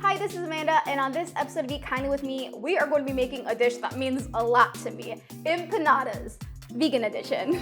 Hi, this is Amanda, and on this episode of Eat Kindly with me, we are going to be making a dish that means a lot to me, empanadas, vegan edition.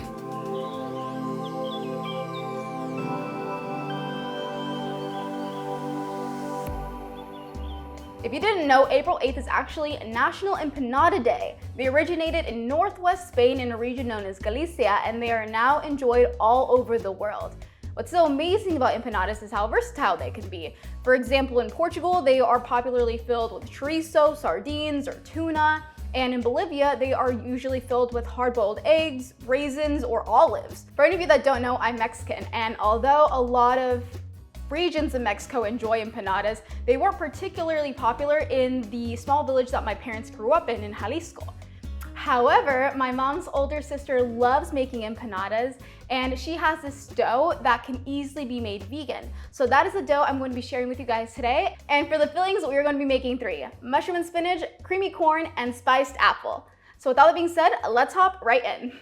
If you didn't know, April 8th is actually National Empanada Day. They originated in northwest Spain in a region known as Galicia, and they are now enjoyed all over the world. What's so amazing about empanadas is how versatile they can be. For example, in Portugal, they are popularly filled with chorizo, sardines, or tuna. And in Bolivia, they are usually filled with hard-boiled eggs, raisins, or olives. For any of you that don't know, I'm Mexican, and although a lot of regions in Mexico enjoy empanadas, they weren't particularly popular in the small village that my parents grew up in Jalisco. However, my mom's older sister loves making empanadas, and she has this dough that can easily be made vegan. So that is the dough I'm going to be sharing with you guys today. And for the fillings, we're going to be making 3: mushroom and spinach, creamy corn, and spiced apple. So with all that being said, let's hop right in.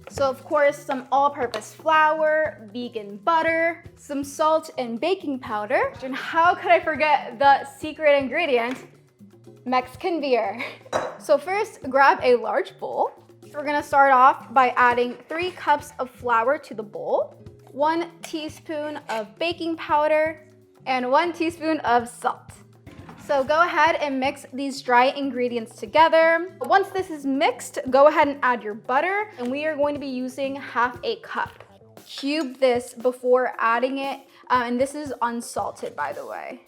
So of course, some all-purpose flour, vegan butter, some salt and baking powder. And how could I forget the secret ingredient? Mexican beer. So first, grab a large bowl. We're gonna start off by adding 3 cups of flour to the bowl, 1 teaspoon of baking powder, and 1 teaspoon of salt. So go ahead and mix these dry ingredients together. Once this is mixed, go ahead and add your butter, and we are going to be using ½ a cup. Cube this before adding it, and this is unsalted, by the way.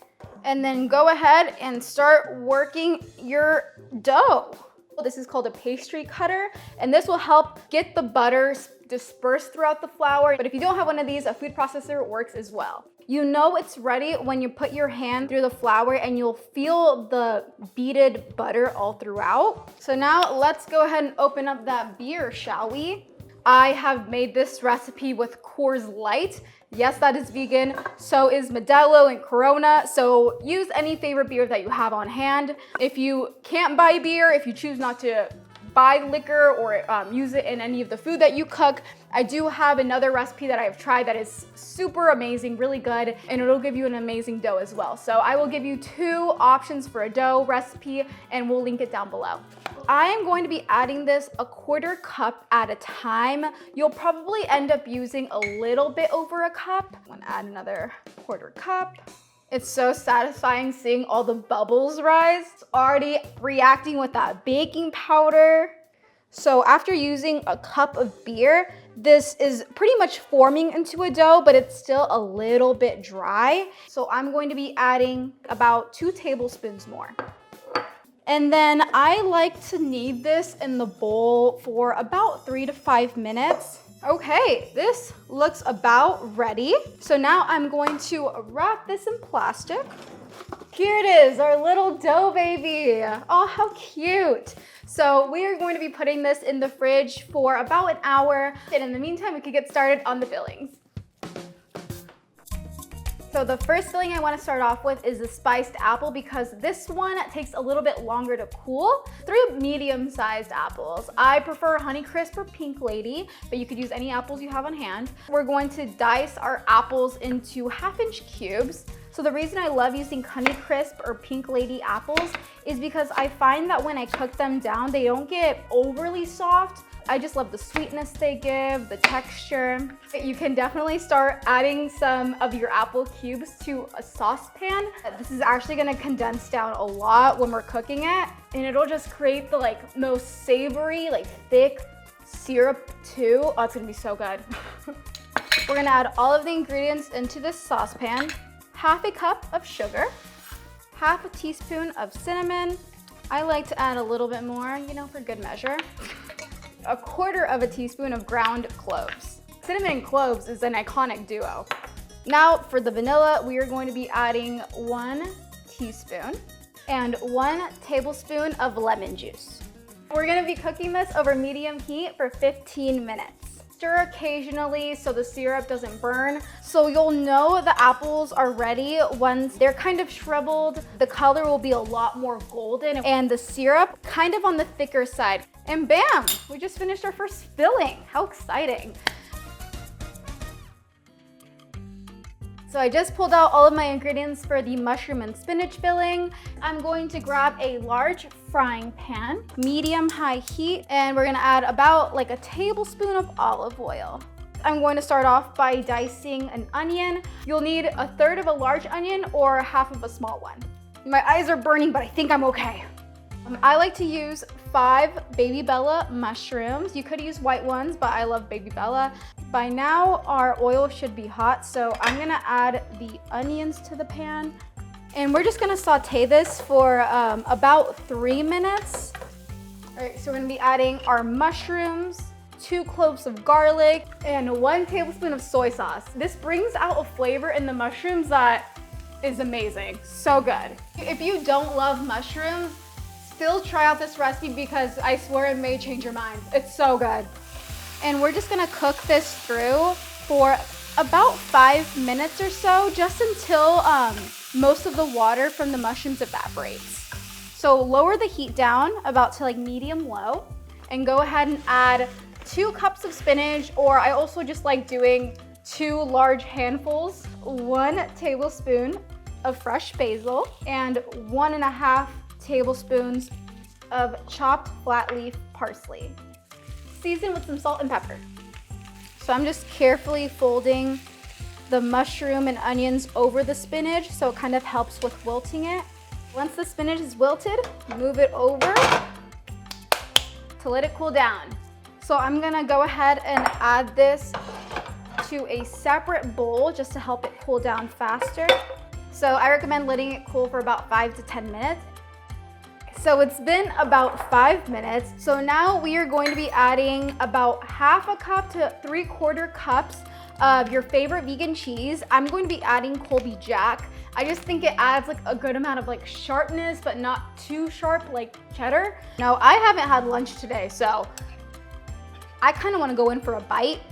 And then go ahead and start working your dough. This is called a pastry cutter, and this will help get the butter dispersed throughout the flour. But if you don't have one of these, a food processor works as well. You know it's ready when you put your hand through the flour and you'll feel the beaded butter all throughout. So now let's go ahead and open up that beer, shall we? I have made this recipe with Coors Light. Yes, that is vegan. So is Modelo and Corona. So use any favorite beer that you have on hand. If you can't buy beer, if you choose not to buy liquor or use it in any of the food that you cook, I do have another recipe that I've tried that is super amazing, really good, and it'll give you an amazing dough as well. So I will give you 2 options for a dough recipe, and we'll link it down below. I am going to be adding this 1/4 cup at a time. You'll probably end up using a little bit over a cup. I'm gonna add another 1/4 cup. It's so satisfying seeing all the bubbles rise. It's already reacting with that baking powder. So after using a cup of beer, this is pretty much forming into a dough, but it's still a little bit dry. So I'm going to be adding about 2 tablespoons more. And then I like to knead this in the bowl for about 3 to 5 minutes. Okay, this looks about ready. So now I'm going to wrap this in plastic. Here it is, our little dough baby. Oh, how cute. So we are going to be putting this in the fridge for about an hour. And in the meantime, we could get started on the fillings. So the first filling I want to start off with is the spiced apple, because this one takes a little bit longer to cool. 3 medium-sized apples. I prefer Honeycrisp or Pink Lady, but you could use any apples you have on hand. We're going to dice our apples into 1/2-inch cubes. So the reason I love using Honeycrisp or Pink Lady apples is because I find that when I cook them down, they don't get overly soft. I just love the sweetness they give, the texture. You can definitely start adding some of your apple cubes to a saucepan. This is actually gonna condense down a lot when we're cooking it, and it'll just create the most savory, thick syrup too. Oh, it's gonna be so good. We're gonna add all of the ingredients into this saucepan. 1/2 a cup of sugar, 1/2 teaspoon of cinnamon. I like to add a little bit more, for good measure. 1/4 teaspoon of ground cloves. Cinnamon and cloves is an iconic duo. Now for the vanilla, we are going to be adding 1 teaspoon and 1 tablespoon of lemon juice. We're gonna be cooking this over medium heat for 15 minutes. Stir occasionally so the syrup doesn't burn. So you'll know the apples are ready once they're kind of shriveled. The color will be a lot more golden and the syrup kind of on the thicker side. And bam, we just finished our first filling. How exciting. So I just pulled out all of my ingredients for the mushroom and spinach filling. I'm going to grab a large frying pan, medium-high heat, and we're gonna add about like a tablespoon of olive oil. I'm going to start off by dicing an onion. You'll need 1/3 of a large onion or 1/2 of a small one. My eyes are burning, but I think I'm okay. I like to use 5 Baby Bella mushrooms. You could use white ones, but I love Baby Bella. By now, our oil should be hot, so I'm gonna add the onions to the pan. And we're just gonna saute this for about 3 minutes. All right, so we're gonna be adding our mushrooms, 2 cloves of garlic, and 1 tablespoon of soy sauce. This brings out a flavor in the mushrooms that is amazing, so good. If you don't love mushrooms, still try out this recipe because I swear it may change your mind. It's so good. And we're just gonna cook this through for about 5 minutes or so, just until most of the water from the mushrooms evaporates. So lower the heat down about to like medium low, and go ahead and add 2 cups of spinach, or I also just like doing 2 large handfuls, 1 tablespoon of fresh basil, and 1.5 tablespoons of chopped flat leaf parsley. Season with some salt and pepper. So I'm just carefully folding the mushroom and onions over the spinach so it kind of helps with wilting it. Once the spinach is wilted, move it over to let it cool down. So I'm gonna go ahead and add this to a separate bowl just to help it cool down faster. So I recommend letting it cool for about 5 to 10 minutes. So it's been about 5 minutes. So now we are going to be adding about 1/2 cup to 3/4 cups of your favorite vegan cheese. I'm going to be adding Colby Jack. I just think it adds like a good amount of like sharpness, but not too sharp like cheddar. Now I haven't had lunch today, so I kind of want to go in for a bite.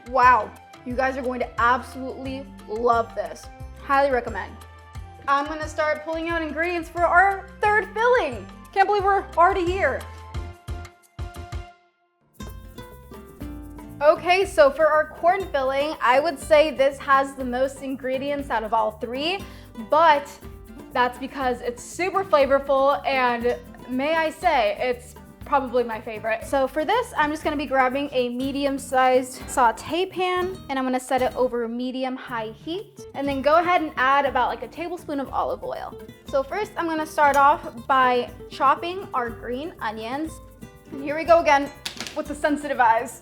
Wow, you guys are going to absolutely love this. Highly recommend. I'm gonna start pulling out ingredients for our 3rd filling. Can't believe we're already here. Okay, so for our corn filling, I would say this has the most ingredients out of all 3, but that's because it's super flavorful, and may I say, it's probably my favorite. So for this, I'm just gonna be grabbing a medium-sized saute pan, and I'm gonna set it over medium-high heat, and then go ahead and add about like a tablespoon of olive oil. So first, I'm gonna start off by chopping our green onions. And here we go again with the sensitive eyes.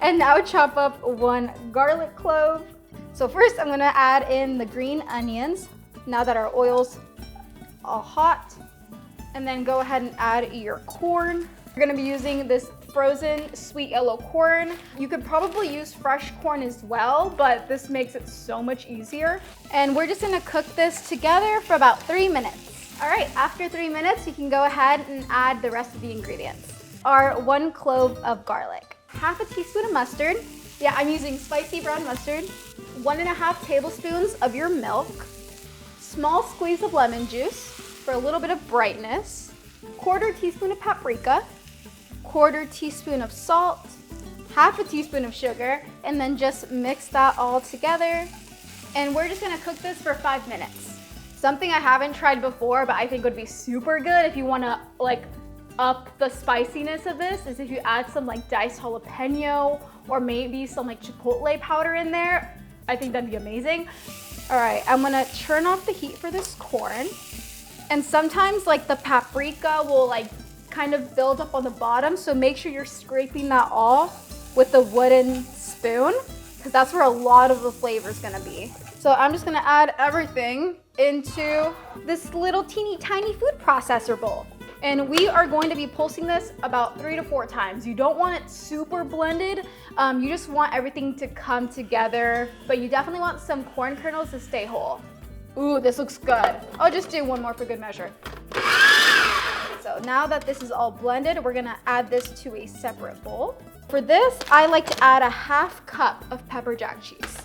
And now chop up 1 garlic clove. So first, I'm gonna add in the green onions, now that our oil's all hot. And then go ahead and add your corn. You're gonna be using this frozen sweet yellow corn. You could probably use fresh corn as well, but this makes it so much easier. And we're just gonna cook this together for about 3 minutes. All right, after 3 minutes, you can go ahead and add the rest of the ingredients. Our 1 clove of garlic, 1/2 teaspoon of mustard. Yeah, I'm using spicy brown mustard. 1.5 tablespoons of your milk. Small squeeze of lemon juice for a little bit of brightness, 1/4 teaspoon of paprika, 1/4 teaspoon of salt, 1/2 teaspoon of sugar, and then just mix that all together. And we're just gonna cook this for 5 minutes. Something I haven't tried before, but I think would be super good if you wanna like up the spiciness of this, is if you add some like diced jalapeno or maybe some like chipotle powder in there. I think that'd be amazing. All right, I'm gonna turn off the heat for this corn. And sometimes like the paprika will like kind of build up on the bottom, so make sure you're scraping that off with a wooden spoon, because that's where a lot of the flavor is gonna be. So I'm just gonna add everything into this little teeny tiny food processor bowl. And we are going to be pulsing this about 3 to 4 times. You don't want it super blended. You just want everything to come together, but you definitely want some corn kernels to stay whole. Ooh, this looks good. I'll just do 1 more for good measure. So now that this is all blended, we're gonna add this to a separate bowl. For this, I like to add 1/2 cup of pepper jack cheese.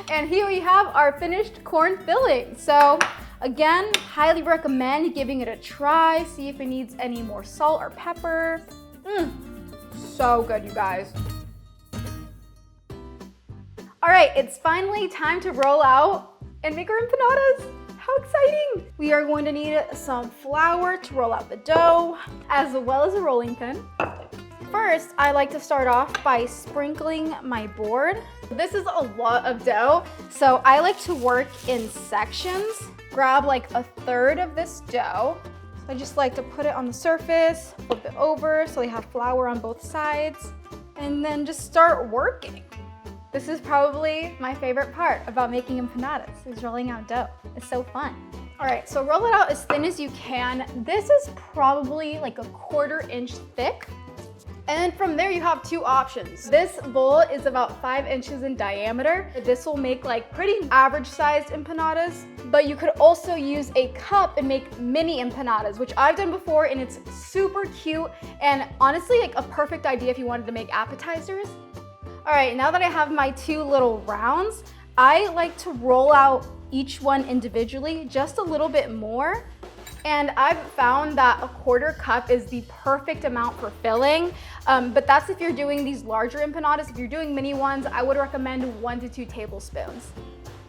And here we have our finished corn filling. So again, highly recommend giving it a try. See if it needs any more salt or pepper. So good, you guys. All right, it's finally time to roll out and make our empanadas. How exciting! We are going to need some flour to roll out the dough, as well as a rolling pin. First, I like to start off by sprinkling my board. This is a lot of dough, so I like to work in sections. Grab like a third of this dough. I just like to put it on the surface, flip it over so I have flour on both sides, and then just start working. This is probably my favorite part about making empanadas, is rolling out dough. It's so fun. All right, so roll it out as thin as you can. This is probably like a 1/4 inch thick. And from there you have two options. This bowl is about 5 inches in diameter. This will make like pretty average sized empanadas, but you could also use a cup and make mini empanadas, which I've done before, and it's super cute and honestly like a perfect idea if you wanted to make appetizers. All right, now that I have my two little rounds, I like to roll out each one individually just a little bit more. And I've found that a 1/4 cup is the perfect amount for filling, but that's if you're doing these larger empanadas. If you're doing mini ones, I would recommend 1 to 2 tablespoons.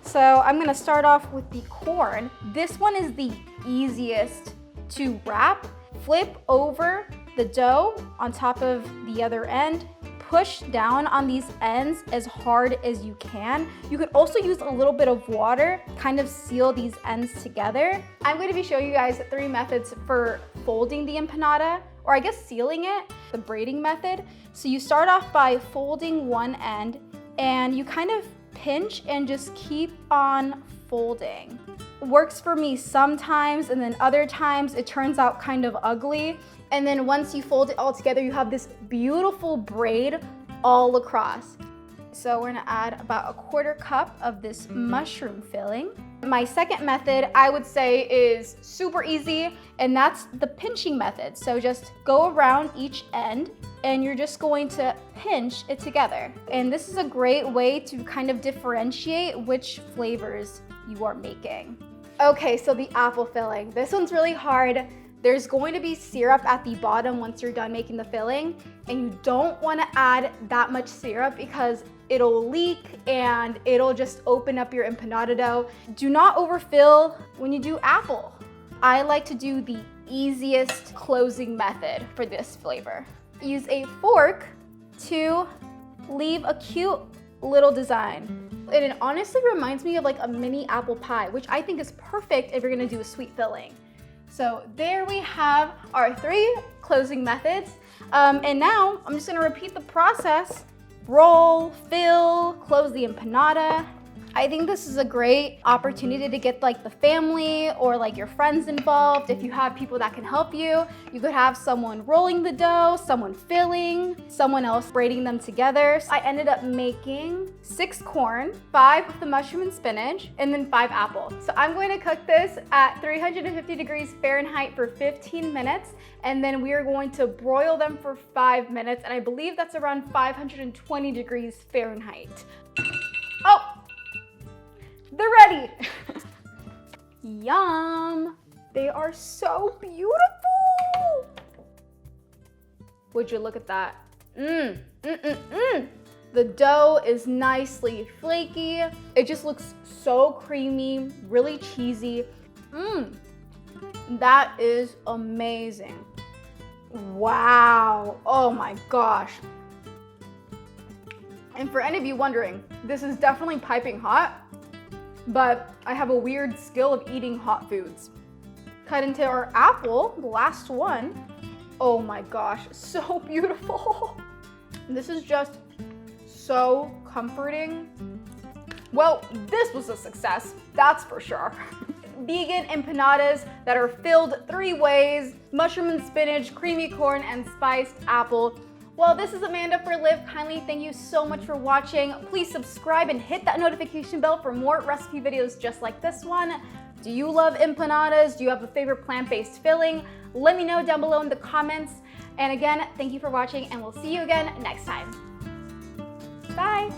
So I'm gonna start off with the corn. This one is the easiest to wrap. Flip over the dough on top of the other end. Push down on these ends as hard as you can. You could also use a little bit of water, kind of seal these ends together. I'm going to be showing you guys 3 methods for folding the empanada, or I guess sealing it, the braiding method. So you start off by folding one end and you kind of pinch and just keep on folding. Works for me sometimes, and then other times it turns out kind of ugly. And then once you fold it all together, you have this beautiful braid all across. So we're gonna add about a 1/4 cup of this mushroom filling. My second method, I would say, is super easy, and that's the pinching method. So just go around each end and you're just going to pinch it together. And this is a great way to kind of differentiate which flavors you are making. Okay, so the apple filling. This one's really hard. There's going to be syrup at the bottom once you're done making the filling, and you don't want to add that much syrup because it'll leak and it'll just open up your empanada dough. Do not overfill when you do apple. I like to do the easiest closing method for this flavor. Use a fork to leave a cute little design. And it honestly reminds me of like a mini apple pie, which I think is perfect if you're gonna do a sweet filling. So there we have our 3 closing methods. And now I'm just gonna repeat the process. Roll, fill, close the empanada. I think this is a great opportunity to get like the family or like your friends involved. If you have people that can help you, you could have someone rolling the dough, someone filling, someone else braiding them together. So I ended up making 6 corn, 5 with the mushroom and spinach, and then 5 apple. So I'm going to cook this at 350 degrees Fahrenheit for 15 minutes, and then we are going to broil them for 5 minutes, and I believe that's around 520 degrees Fahrenheit. Oh! They're ready. Yum. They are so beautiful. Would you look at that? The dough is nicely flaky. It just looks so creamy, really cheesy. That is amazing. Wow. Oh my gosh. And for any of you wondering, this is definitely piping hot, but I have a weird skill of eating hot foods. Cut into our apple, the last one. Oh my gosh, so beautiful. This is just so comforting. Well, this was a success, that's for sure. Vegan empanadas that are filled 3 ways: mushroom and spinach, creamy corn, and spiced apple. Well, this is Amanda for Live Kindly. Thank you so much for watching. Please subscribe and hit that notification bell for more recipe videos just like this one. Do you love empanadas? Do you have a favorite plant-based filling? Let me know down below in the comments. And again, thank you for watching, and we'll see you again next time. Bye.